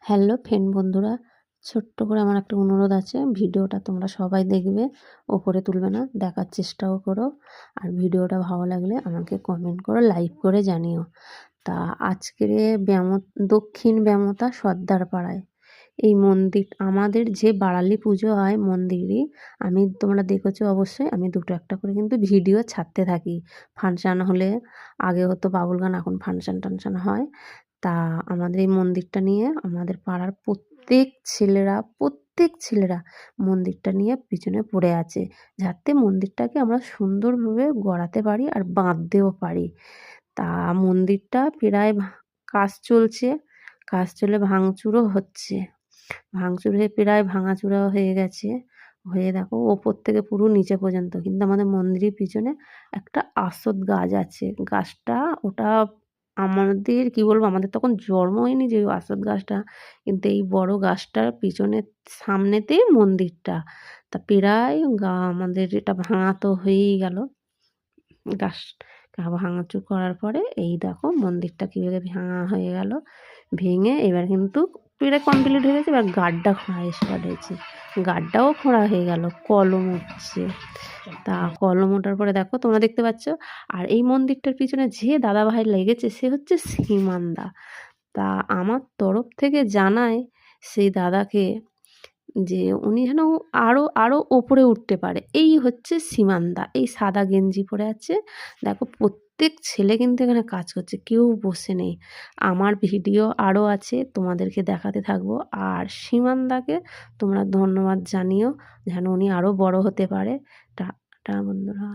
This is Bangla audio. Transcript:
হ্যালো ফ্রেন্ড বন্ধুরা, ছোট্ট করে আমার একটা অনুরোধ আছে। ভিডিওটা তোমরা সবাই দেখবে, ওপরে তুলবে না, দেখার চেষ্টাও করো। আর ভিডিওটা ভালো লাগলে আমাকে কমেন্ট করো, লাইক করে জানিও। তা আজকের দক্ষিণ ব্যামতা সর্দার পাড়ায় এই মন্দির, আমাদের যে বাড়ালি পুজো হয় মন্দিরই, তোমরা দেখেছো অবশ্যই, আমি দুটো একটা করে কিন্তু ভিডিও ছাড়তে থাকি। ফাংশান হলে, আগে হতো বাউল গান, এখন ফাংশান টাংশান হয়। তা আমাদের এই মন্দিরটা নিয়ে আমাদের পাড়ার প্রত্যেক ছেলেরা মন্দিরটা নিয়ে পিছনে পড়ে আছে, যাতে মন্দিরটাকে আমরা সুন্দরভাবে গড়াতে পারি আর বাঁধতেও পারি। তা মন্দিরটা প্রায় কাজ চলছে, কাজ চলে ভাঙচুরও হচ্ছে। ভাঙচুর হয়ে প্রায় ভাঙাচুরা হয়ে গেছে। হয়ে দেখো ওপর থেকে পুরো নিচে পর্যন্ত, কিন্তু আমাদের মন্দিরের পিছনে একটা আসত গাছ আছে। গাছটা ওটা আমাদের কি বলবো, আমাদের তখন জন্ম হয়নি যে ওই আসত গাছটা, কিন্তু এই বড় গাছটার পিছনে সামনেতেই মন্দিরটা। তা প্রায় আমাদের এটা ভাঙা তো হয়েই গেল। গাছ ভাঙাচুর করার পরে এই দেখো মন্দিরটা কীভাবে ভাঙা হয়ে গেল। ভেঙে এবার কিন্তু প্রায় কমপ্লিট হয়ে গেছে। এবার গাড্ডা খোঁড়া স্টার্ট হয়েছে, গাড্ডাও খোঁড়া হয়ে গেল, কলম উঠছে। তা কলম ওঠার পরে দেখো তোমরা দেখতে পাচ্ছ। আর এই মন্দিরটার পিছনে যে দাদা ভাই লেগেছে সে হচ্ছে সীমানদা। তা আমার তরফ থেকে জানায় সেই দাদাকে যে উনি যেন আরও আরও ওপরে উঠতে পারে। এই হচ্ছে সীমানদা, এই সাদা গেঞ্জি পরে আছে। দেখো প্রত্যেক ছেলে কিন্তু এখানে কাজ করছে, কেউ বসে নেই। আমার ভিডিও আরও আছে, তোমাদেরকে দেখাতে থাকবো। আর সীমানদাকে তোমরা ধন্যবাদ জানিও, যেন উনি আরও বড় হতে পারে। টা টা বন্ধুরা।